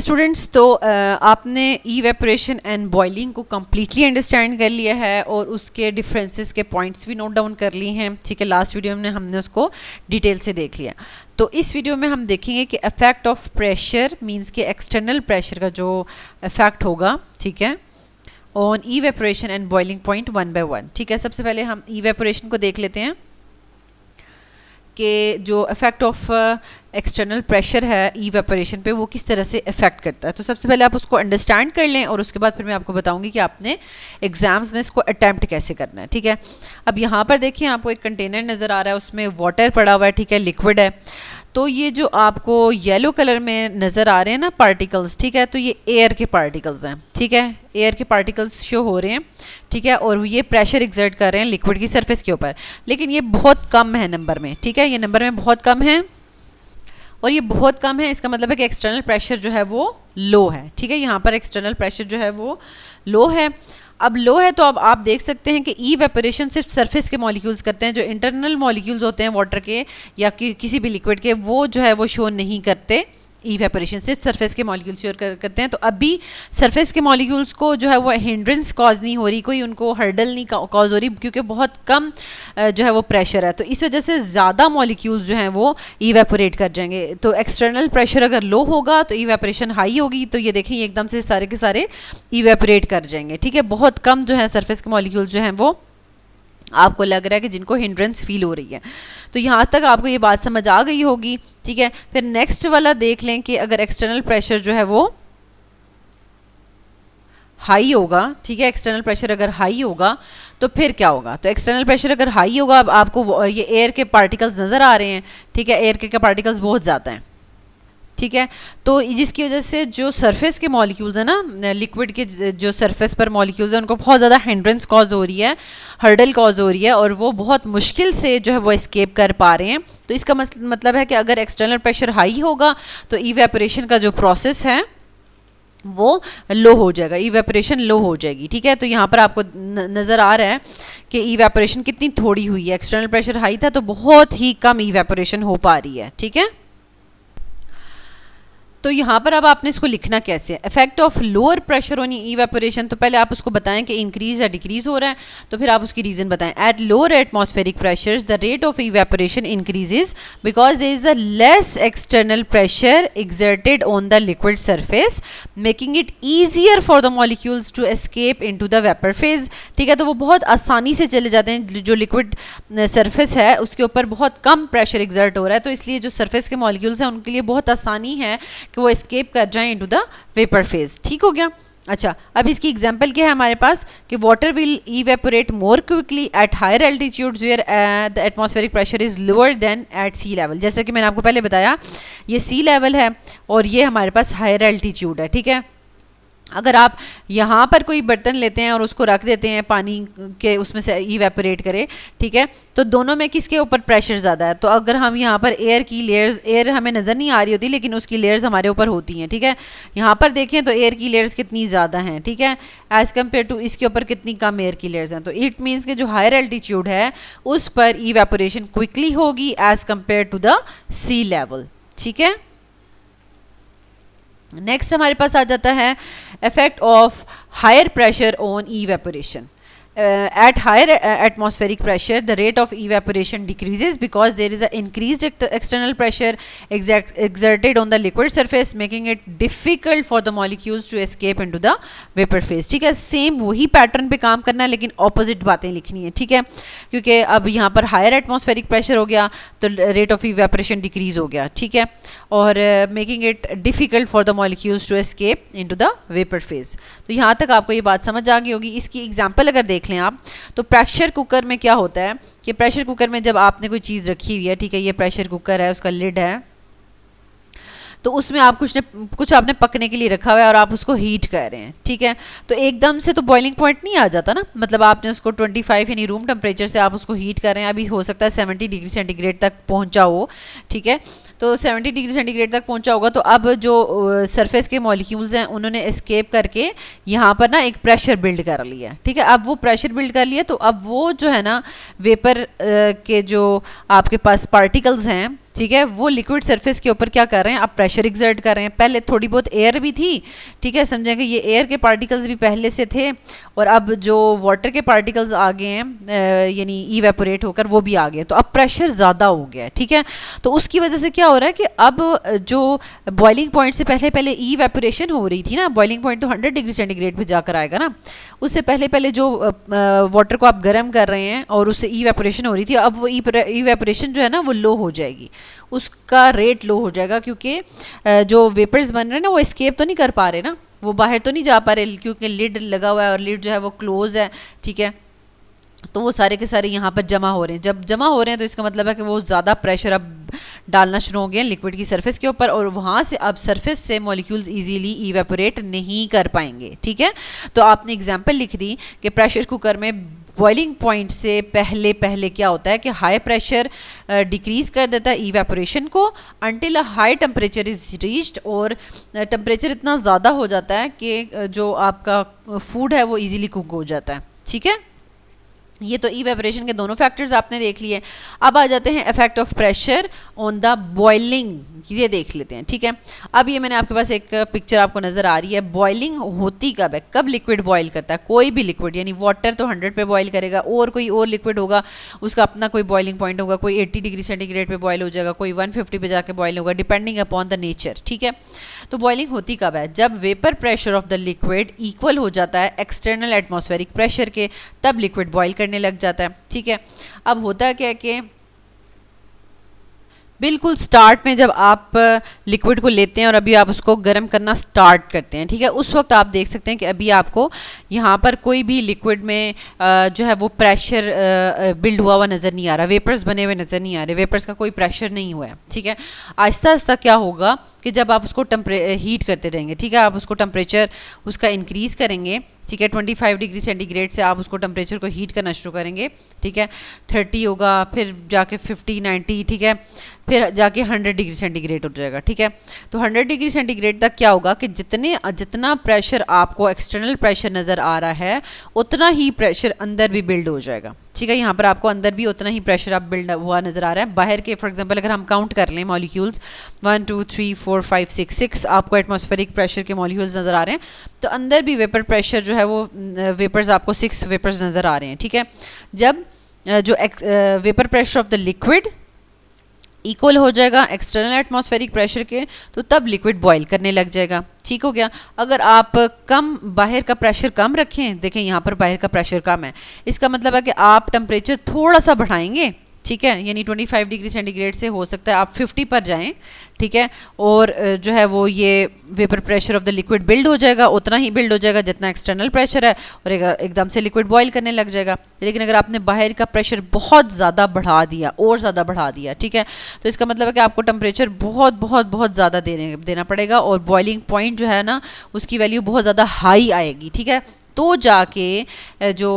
Students, तो आपने evaporation and boiling को कम्प्लीटली अंडरस्टैंड कर लिया है और उसके डिफरेंसेस के पॉइंट्स भी नोट डाउन कर लिए हैं। ठीक है, लास्ट वीडियो में हमने उसको डिटेल से देख लिया। तो इस वीडियो में हम देखेंगे कि इफेक्ट ऑफ प्रेशर मींस के एक्सटर्नल प्रेशर का जो इफेक्ट होगा, ठीक है, on evaporation and boiling point one by one. ठीक है, सबसे पहले हम इवेपोरेशन को देख लेते हैं कि जो इफेक्ट ऑफ एक्सटर्नल प्रेशर है इवेपोरेशन पे वो किस तरह से इफेक्ट करता है। तो सबसे पहले आप उसको अंडरस्टैंड कर लें और उसके बाद फिर मैं आपको बताऊंगी कि आपने एग्जाम्स में इसको अटैम्प्ट कैसे करना है। ठीक है, अब यहाँ पर देखिए आपको एक कंटेनर नज़र आ रहा है, उसमें वाटर पड़ा हुआ है, ठीक है, लिक्विड है। तो ये जो आपको येलो कलर में नज़र आ रहे हैं ना पार्टिकल्स, ठीक है, तो ये एयर के पार्टिकल्स हैं। ठीक है, एयर के पार्टिकल्स शो हो रहे हैं, ठीक है, और ये प्रेशर एक्सर्ट कर रहे हैं लिक्विड की सरफेस के ऊपर, लेकिन ये बहुत कम है नंबर में। ठीक है, ये नंबर में बहुत कम है और ये बहुत कम है, इसका मतलब है कि एक्सटर्नल प्रेशर जो है वो लो है। ठीक है, यहाँ पर एक्सटर्नल प्रेशर जो है वो लो है। अब लो है तो अब आप देख सकते हैं कि इवेपोरेशन सिर्फ सरफेस के मॉलिक्यूल्स करते हैं, जो इंटरनल मॉलिक्यूल्स होते हैं वाटर के या किसी भी लिक्विड के, वो जो है वो शो नहीं करते। इवेपोरेशन सिर्फ सरफेस के मॉलिक्यूल्स शो करते हैं। तो अभी सरफेस के मॉलिक्यूल्स को जो है वो हिंड्रेंस कॉज नहीं हो रही, कोई उनको हर्डल नहीं कॉज हो रही, क्योंकि बहुत कम जो है वो प्रेशर है। तो इस वजह से ज़्यादा मॉलिक्यूल्स जो हैं वो इवेपोरेट कर जाएंगे। तो एक्सटर्नल प्रेशर अगर लो होगा तो इवेपोरेशन हाई होगी, तो ये देखें एकदम से सारे के सारे इवेपोरेट कर जाएंगे। ठीक है, बहुत कम जो है सरफेस के मॉलिक्यूल्स जो हैं वो आपको लग रहा है कि जिनको हिंड्रेंस फील हो रही है। तो यहाँ तक आपको ये बात समझ आ गई होगी। ठीक है, फिर नेक्स्ट वाला देख लें कि अगर एक्सटर्नल प्रेशर जो है वो हाई होगा, ठीक है, एक्सटर्नल प्रेशर अगर हाई होगा तो फिर क्या होगा। तो एक्सटर्नल प्रेशर अगर हाई होगा, अब आपको ये एयर के पार्टिकल्स नज़र आ रहे हैं, ठीक है, एयर के पार्टिकल्स बहुत ज़्यादा हैं। ठीक है, तो जिसकी वजह से जो सरफेस के मॉलिक्यूल्स हैं ना, लिक्विड के जो सरफेस पर मॉलिक्यूल्स हैं, उनको बहुत ज़्यादा हिंड्रेंस कॉज हो रही है, हर्डल कॉज हो रही है, और वो बहुत मुश्किल से जो है वो एस्केप कर पा रहे हैं। तो इसका मतलब है कि अगर एक्सटर्नल प्रेशर हाई होगा तो इवेपोरेशन का जो प्रोसेस है वो लो हो जाएगा, इवेपोरेशन लो हो जाएगी। ठीक है, तो यहाँ पर आपको नज़र आ रहा है कि इवेपोरेशन कितनी थोड़ी हुई है। एक्सटर्नल प्रेशर हाई था तो बहुत ही कम इवेपोरेशन हो पा रही है। ठीक है, तो यहाँ पर अब आपने इसको लिखना कैसे है, effect of lower pressure on evaporation. तो पहले आप उसको बताएं कि इंक्रीज या डिक्रीज हो रहा है, तो फिर आप उसकी रीजन बताएं। At lower atmospheric pressures the rate of evaporation increases because there is a less external pressure exerted on the liquid surface making it easier for the molecules to escape into the vapour phase. ठीक है, तो वो बहुत आसानी से चले जाते हैं। जो लिक्विड सरफेस है उसके ऊपर बहुत कम प्रेशर एक्सर्ट हो रहा है, तो इसलिए जो सरफेस के मॉलिक्यूल्स हैं उनके लिए बहुत आसानी है कि वो एस्केप कर जाएं इनटू द वेपर फेज। ठीक हो गया। अच्छा, अब इसकी एग्जांपल क्या है हमारे पास कि water will evaporate more quickly at higher altitudes where the atmospheric pressure is lower than at sea level. जैसे कि मैंने आपको पहले बताया, ये सी लेवल है और ये हमारे पास हायर एल्टीट्यूड है। ठीक है, अगर आप यहाँ पर कोई बर्तन लेते हैं और उसको रख देते हैं पानी के उसमें से इवेपोरेट करे, ठीक है, तो दोनों में किसके ऊपर प्रेशर ज़्यादा है। तो अगर हम यहाँ पर एयर की लेयर्स, एयर हमें नज़र नहीं आ रही होती लेकिन उसकी लेयर्स हमारे ऊपर होती हैं। ठीक है, यहाँ पर देखें तो एयर की लेयर्स कितनी ज़्यादा हैं, ठीक है, एज़ कम्पेयर टू इसके ऊपर कितनी कम एयर की लेयर्स हैं। तो इट मीन्स कि जो हायर एल्टीट्यूड है उस पर इवेपोरेशन क्विकली होगी as compare to the sea level. ठीक है, नेक्स्ट हमारे पास आ जाता है effect of higher pressure on evaporation. At higher atmospheric pressure the rate of evaporation decreases because there is a increased external pressure exerted on the liquid surface making it difficult for the molecules to escape into the vapor phase। ठीक है, same वही pattern पे काम करना है लेकिन opposite बातें लिखनी है। ठीक है, क्योंकि अब यहाँ पर हायर एटमॉस्फेरिक प्रेशर हो गया तो रेट ऑफ इवेपोरेशन डिक्रीज हो गया। ठीक है, और making it difficult for the molecules to escape into the vapour phase. तो यहाँ तक आपको ये बात समझ आ गई होगी। इसकी एग्जाम्पल अगर देख लें आप, तो प्रेशर कुकर में क्या होता है कि प्रेशर कुकर में जब आपने कोई चीज़ रखी हुई है, ठीक है, ये प्रेशर कुकर है, उसका लिड है, तो उसमें आप कुछ आपने पकने के लिए रखा हुआ है और आप उसको हीट कर रहे हैं। ठीक है, तो एकदम से तो बॉइलिंग पॉइंट नहीं आ जाता ना, मतलब आपने उसको 25 यानी रूम टेम्परेचर से आप उसको हीट कर रहे हैं, अभी हो सकता है 70 डिग्री सेंटीग्रेड तक पहुंचा हो। ठीक है, तो 70 डिग्री सेंटीग्रेड तक पहुंचा होगा, तो अब जो सरफेस के मॉलिक्यूल्स हैं उन्होंने एस्केप करके यहाँ पर ना एक प्रेशर बिल्ड कर लिया। ठीक है, अब वो प्रेशर बिल्ड कर लिया तो अब वो जो है ना वेपर के जो आपके पास पार्टिकल्स हैं, ठीक है, वो लिक्विड सरफेस के ऊपर क्या कर रहे हैं, आप प्रेशर एग्जर्ट कर रहे हैं। पहले थोड़ी बहुत एयर भी थी, ठीक है, समझें कि ये एयर के पार्टिकल्स भी पहले से थे, और अब जो वाटर के पार्टिकल्स आ गए हैं यानी इवेपोरेट होकर वो भी आ गए, तो अब प्रेशर ज़्यादा हो गया है। ठीक है, तो उसकी वजह से क्या हो रहा है कि अब जो बॉइलिंग पॉइंट से पहले पहले इवेपोरेशन हो रही थी ना, बॉइलिंग पॉइंट तो 100 डिग्री सेंटीग्रेड पे जाकर आएगा ना, उससे पहले पहले जो वाटर को आप गर्म कर रहे हैं और उससे इवेपोरेशन हो रही थी, अब वो इवेपोरेशन जो है ना वो लो हो जाएगी, उसका रेट लो हो जाएगा, क्योंकि जो वेपर्स बन रहे हैं ना वो एस्केप तो नहीं कर पा रहे ना, वो बाहर तो नहीं जा पा रहे, क्योंकि लिड लगा हुआ है और लिड जो है वो क्लोज है। ठीक है, तो वो सारे के सारे यहाँ पर जमा हो रहे हैं। जब जमा हो रहे हैं तो इसका मतलब है कि वो ज़्यादा प्रेशर अब डालना शुरू हो गया लिक्विड की सरफेस के ऊपर, और वहाँ से अब सरफेस से मॉलिक्यूल्स इजीली इवेपोरेट नहीं कर पाएंगे। ठीक है, तो आपने एग्जांपल लिख दी कि प्रेशर कुकर में बॉइलिंग पॉइंट से पहले पहले क्या होता है कि हाई प्रेशर डिक्रीज कर देता है इवेपोरेशन को until a high temperature is reached, और टेम्परेचर इतना ज़्यादा हो जाता है कि जो आपका फूड है वो इजीली कुक हो जाता है। ठीक है, ये तो इवेपोरेशन के दोनों फैक्टर्स आपने देख लिए। अब आ जाते हैं effect of pressure on the boiling, ये देख लेते हैं। ठीक है, अब ये मैंने आपके पास एक पिक्चर आपको नज़र आ रही है। बॉइलिंग होती कब है, कब लिक्विड बॉयल करता है, कोई भी लिक्विड, यानी वाटर तो 100 पे बॉयल करेगा, और कोई और लिक्विड होगा उसका अपना कोई बॉइलिंग पॉइंट होगा, कोई 80 डिग्री सेंटीग्रेड पे बॉयल हो जाएगा, कोई 150 पे जाके बॉयल होगा, डिपेंडिंग अपॉन द नेचर। ठीक है, तो बॉइलिंग होती कब है, जब vapour pressure of the liquid equal हो जाता है एक्सटर्नल एटमॉस्फेरिक प्रेशर के, तब लिक्विड बॉयल करने लग जाता है। ठीक है, अब होता है क्या कि बिल्कुल स्टार्ट में जब आप लिक्विड को लेते हैं और अभी आप उसको गर्म करना स्टार्ट करते हैं, ठीक है, उस वक्त आप देख सकते हैं कि अभी आपको यहाँ पर कोई भी लिक्विड में जो है वो प्रेशर बिल्ड हुआ हुआ नज़र नहीं आ रहा, वेपर्स बने हुए नज़र नहीं आ रहे, वेपर्स का कोई प्रेशर नहीं हुआ है। ठीक है, आहिस्ता आहिस्ता क्या होगा कि जब आप उसको हीट करते रहेंगे, ठीक है, आप उसको टेम्परेचर उसका इंक्रीज़ करेंगे, ठीक है, 25 डिग्री सेंटीग्रेड से आप उसको टेम्परेचर को हीट करना शुरू करेंगे। ठीक है, 30 होगा, फिर जाके 50, 90, ठीक है, फिर जाके 100 डिग्री सेंटीग्रेड हो जाएगा। ठीक है, तो 100 डिग्री सेंटीग्रेड तक क्या होगा कि जितना प्रेशर आपको एक्सटर्नल प्रेशर नज़र आ रहा है उतना ही प्रेशर अंदर भी बिल्ड हो जाएगा। ठीक है, यहाँ पर आपको अंदर भी उतना ही प्रेशर आप बिल्ड हुआ नज़र आ रहा है। बाहर के फॉर एग्जांपल अगर हम काउंट कर लें मॉलिक्यूल्स 1 2 3 4 5 6 आपको एटमॉस्फेरिक प्रेशर के मॉलिक्यूल्स नज़र आ रहे हैं, तो अंदर भी वेपर प्रेशर जो है वो वेपर्स आपको 6 वेपर्स नज़र आ रहे हैं। ठीक है, जब जो vapour pressure of the liquid equal हो जाएगा एक्सटर्नल एटमॉस्फेरिक प्रेशर के, तो तब लिक्विड बॉयल करने लग जाएगा। ठीक हो गया। अगर आप बाहर का प्रेशर कम रखें, देखें यहाँ पर बाहर का प्रेशर कम है, इसका मतलब है कि आप टेम्परेचर थोड़ा सा बढ़ाएंगे, ठीक है, यानी 25 डिग्री सेंटीग्रेड से हो सकता है आप 50 पर जाएं, ठीक है, और जो है वो ये vapour pressure of the liquid build हो जाएगा, उतना ही बिल्ड हो जाएगा जितना एक्सटर्नल प्रेशर है, और एकदम से लिक्विड बॉयल करने लग जाएगा। लेकिन अगर आपने बाहर का प्रेशर बहुत ज़्यादा बढ़ा दिया और ज़्यादा बढ़ा दिया, ठीक है, तो इसका मतलब है कि आपको टेम्परेचर बहुत बहुत बहुत ज़्यादा देना पड़ेगा, और बॉइलिंग पॉइंट जो है ना उसकी वैल्यू बहुत ज़्यादा हाई आएगी। ठीक है, तो जाके जो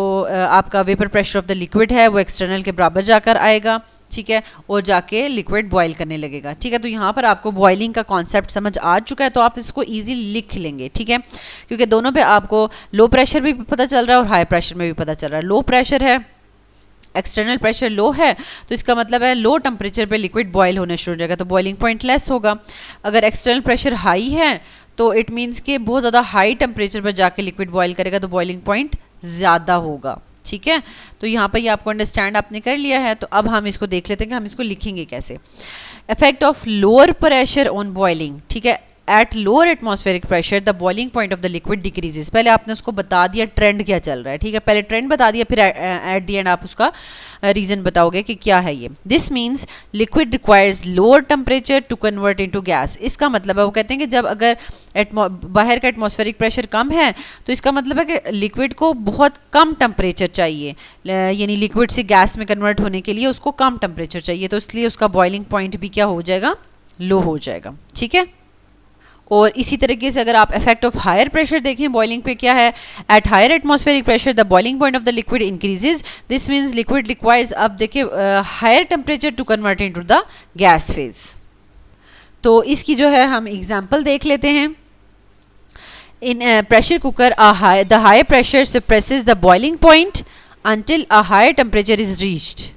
आपका vapour pressure of the liquid है वो एक्सटर्नल के बराबर जाकर आएगा। ठीक है, और जाके लिक्विड बॉयल करने लगेगा। ठीक है, तो यहाँ पर आपको बॉइलिंग का कॉन्सेप्ट समझ आ चुका है, तो आप इसको इजीली लिख लेंगे। ठीक है, क्योंकि दोनों पे आपको लो प्रेशर भी पता चल रहा है और हाई प्रेशर में भी पता चल रहा है। लो प्रेशर है, एक्सटर्नल प्रेशर लो है, तो इसका मतलब है लो टेम्परेचर पे लिक्विड बॉयल होने शुरू हो जाएगा, तो बॉइलिंग पॉइंट लेस होगा। अगर एक्सटर्नल प्रेशर हाई है तो इट मीन्स कि बहुत ज़्यादा हाई टेम्परेचर पर जाके लिक्विड बॉयल करेगा, तो बॉइलिंग पॉइंट ज़्यादा होगा। ठीक है, तो यहाँ पर ये आपको अंडरस्टैंड आपने कर लिया है। तो अब हम इसको देख लेते हैं कि हम इसको लिखेंगे कैसे। Effect of lower pressure on boiling. ठीक है, eight lower atmospheric pressure the boiling point of the liquid decreases. पहले आपने उसको बता दिया ट्रेंड क्या चल रहा है, ठीक है, पहले ट्रेंड बता दिया, फिर एट दी एंड आप उसका रीजन बताओगे कि क्या है ये। This means liquid requires lower temperature to convert into gas. इसका मतलब है वो कहते हैं कि जब अगर बाहर का एटमॉस्फेरिक प्रेशर कम है तो इसका मतलब है कि लिक्विड को बहुत कम टेम्परेचर चाहिए, यानी लिक्विड से गैस में कन्वर्ट होने के लिए उसको कम टेम्परेचर चाहिए, तो इसलिए उसका बॉइलिंग पॉइंट भी क्या हो जाएगा, लो हो जाएगा। ठीक है, और इसी तरीके से अगर आप इफेक्ट ऑफ हायर प्रेशर देखें बॉइलिंग पे क्या है, at higher atmospheric pressure the boiling point of the liquid increases. This means liquid requires, अब देखिए higher temperature to convert into the gas phase. तो इसकी जो है हम एग्जांपल देख लेते हैं। In pressure cooker the higher pressure suppresses the boiling point until a higher temperature is reached.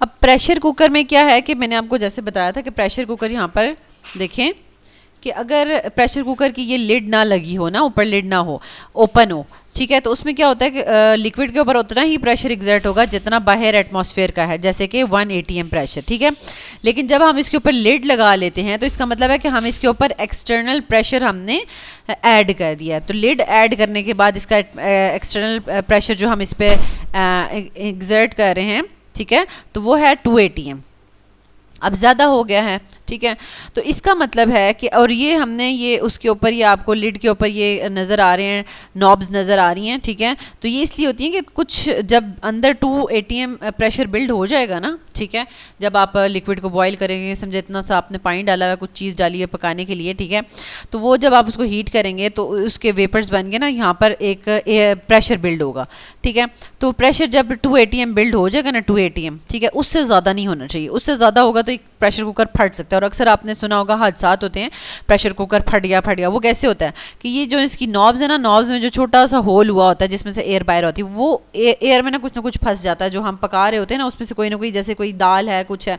अब प्रेशर कुकर में क्या है कि मैंने आपको जैसे बताया था कि प्रेशर कुकर यहाँ पर देखें कि अगर प्रेशर कुकर की ये लिड ना लगी हो ना, ऊपर लिड ना हो, ओपन हो, ठीक है, तो उसमें क्या होता है कि लिक्विड के ऊपर उतना ही प्रेशर एग्जर्ट होगा जितना बाहर एटमॉस्फेयर का है, जैसे कि 1 atm प्रेशर, ठीक है। लेकिन जब हम इसके ऊपर लिड लगा लेते हैं तो इसका मतलब है कि हम इसके ऊपर एक्सटर्नल प्रेशर हमने ऐड कर दिया है। तो लिड ऐड करने के बाद इसका एक्सटर्नल प्रेशर जो हम इस पर एग्जर्ट कर रहे हैं, ठीक है, तो वो है 2 atm। अब ज़्यादा हो गया है, ठीक है, तो इसका मतलब है कि और ये हमने ये उसके ऊपर, ये आपको लिड के ऊपर ये नज़र आ रहे हैं, नॉब्स नज़र आ रही हैं, ठीक है, तो ये इसलिए होती हैं कि कुछ जब अंदर 2 atm प्रेशर बिल्ड हो जाएगा ना, ठीक है, जब आप लिक्विड को बॉईल करेंगे, समझे इतना सा आपने पानी डाला हुआ है, कुछ चीज़ डाली है पकाने के लिए, ठीक है, तो वो जब आप उसको हीट करेंगे तो उसके वेपर्स बन के ना यहाँ पर एक प्रेशर बिल्ड होगा, ठीक है, तो प्रेशर जब 2 atm बिल्ड हो जाएगा ना, 2 atm, ठीक है, उससे ज़्यादा नहीं होना चाहिए, उससे ज़्यादा होगा तो एक प्रेशर कुकर फट सकता है। और अक्सर आपने सुना होगा हादसात होते हैं, प्रेशर कुकर फट गया, वो कैसे होता है कि ये जो इसकी नॉब्स है ना, नॉब्स में जो छोटा सा होल हुआ होता है जिसमें से एयर बाहर होती है, वो एयर में ना कुछ फंस जाता है, जो हम पका रहे होते हैं ना उसमें से कोई ना कोई, जैसे कोई दाल है कुछ है,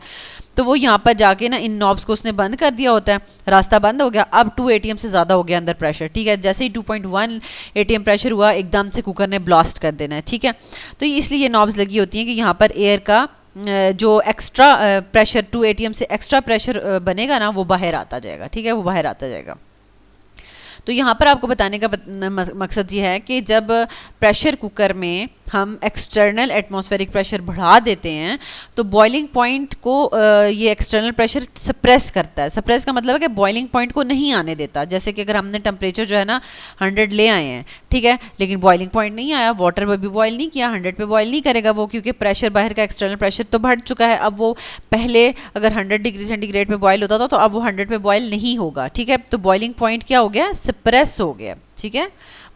तो वो यहाँ पर जाके ना इन नॉब्स को उसने बंद कर दिया होता है, रास्ता बंद हो गया, अब 2 atm से ज़्यादा हो गया अंदर प्रेशर, ठीक है, जैसे ही 2.1 atm प्रेशर हुआ एकदम से कुकर ने ब्लास्ट कर देना है, ठीक है, तो इसलिए ये नॉब्स लगी होती हैं कि यहाँ पर एयर का जो एक्स्ट्रा प्रेशर 2 atm से एक्स्ट्रा प्रेशर बनेगा ना, वो बाहर आता जाएगा, ठीक है, वो बाहर आता जाएगा। तो यहाँ पर आपको बताने का मकसद ये है कि जब प्रेशर कुकर में हम एक्सटर्नल एटमॉस्फेरिक प्रेशर बढ़ा देते हैं तो बॉइलिंग पॉइंट को ये एक्सटर्नल प्रेशर सप्रेस करता है। सप्रेस का मतलब है कि बॉइलिंग पॉइंट को नहीं आने देता। जैसे कि अगर हमने टेम्परेचर जो है ना 100 ले आए हैं, ठीक है, लेकिन बॉइलिंग पॉइंट नहीं आया, वाटर पर भी बॉयल नहीं किया, 100 पे बॉयल नहीं करेगा वो, क्योंकि प्रेशर बाहर का एक्सटर्नल प्रेशर तो बढ़ चुका है। अब वो पहले अगर 100 डिग्री सेंटीग्रेड पे बॉयल होता था तो अब वो 100 पे बॉयल नहीं होगा, ठीक है। तो बॉइलिंग पॉइंट क्या हो गया, सप्रेस हो गया, ठीक है।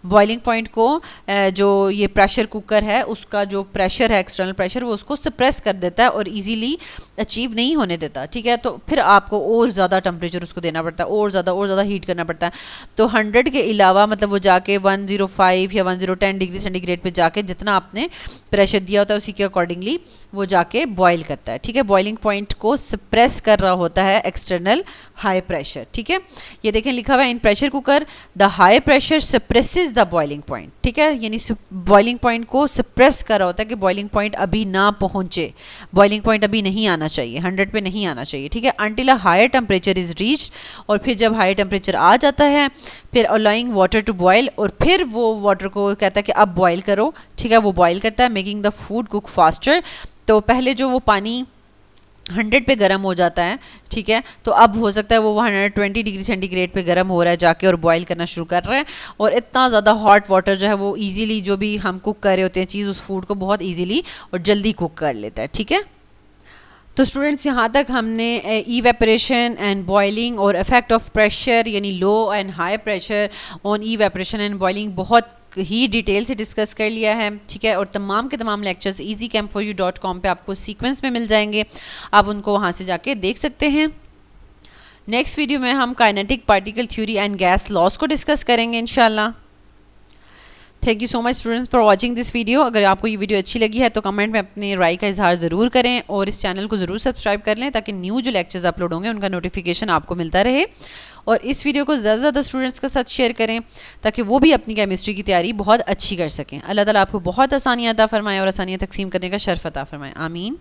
बॉइलिंग पॉइंट को जो ये प्रेशर कुकर है उसका जो प्रेशर है एक्सटर्नल प्रेशर वो उसको सप्रेस कर देता है और इजीली अचीव नहीं होने देता, ठीक है। तो फिर आपको और ज़्यादा टेम्परेचर उसको देना पड़ता है, और ज़्यादा हीट करना पड़ता है। तो 100 के अलावा मतलब वो जाके 105 या 1010 डिग्री सेंटीग्रेड पे जाके जितना आपने प्रेशर दिया होता है उसी के अकॉर्डिंगली वो जाके बॉयल करता है, ठीक है। बॉइलिंग पॉइंट को सप्रेस कर रहा होता है एक्सटर्नल हाई प्रेशर, ठीक है। ये देखें लिखा हुआ है इन pressure cooker the high pressure suppresses the boiling point, ठीक है, यानी बॉइलिंग पॉइंट को सप्रेस कर रहा होता है कि बॉइलिंग पॉइंट अभी ना पहुंचे, बॉइलिंग पॉइंट अभी नहीं आना चाहिए, 100 पे नहीं आना चाहिए, ठीक है, until a higher temperature is reached. और फिर जब हायर टेम्परेचर आ जाता है फिर अलाउइंग वाटर टू बॉयल, और फिर वो वाटर को कहता है कि अब बॉयल करो, ठीक है, वो बॉयल करता है, making the food cook faster. तो पहले जो वो पानी 100 पे गर्म हो जाता है, ठीक है, तो अब हो सकता है वो 120 डिग्री सेंटीग्रेड पे गर्म हो रहा है जाके और बॉईल करना शुरू कर रहा है, और इतना ज़्यादा हॉट वाटर जो है वो इजीली जो भी हम कुक कर रहे होते हैं चीज़, उस फूड को बहुत इजीली और जल्दी कुक कर लेता है, ठीक है। तो स्टूडेंट्स यहाँ तक हमने इवेपोरेशन एंड बॉइलिंग और इफेक्ट ऑफ प्रेशर यानी low and high pressure on evaporation and boiling बहुत ही डिटेल से डिस्कस कर लिया है, ठीक है। और तमाम के तमाम लेक्चर्स easycamp4u.com पे आपको सीक्वेंस में मिल जाएंगे, आप उनको वहाँ से जाके देख सकते हैं। नेक्स्ट वीडियो में हम kinetic particle theory and gas laws को डिस्कस करेंगे इंशाल्लाह। Thank you so much students for watching this video. अगर आपको ये वीडियो अच्छी लगी है तो कमेंट में अपनी राय का इजहार ज़रूर करें और इस चैनल को ज़रूर सब्सक्राइब कर लें ताकि न्यू जो लेक्चर्स अपलोड होंगे उनका नोटिफिकेशन आपको मिलता रहे। और इस वीडियो को ज़्यादा से ज़्यादा स्टूडेंट्स के साथ शेयर करें ताकि वो भी अपनी केमिस्ट्री की तैयारी बहुत अच्छी कर सकें। अल्लाह ताला आपको बहुत आसानियाँ अता फरमाए और आसानियाँ तकसीम करने का शर्फ अता फरमाए। आमीन।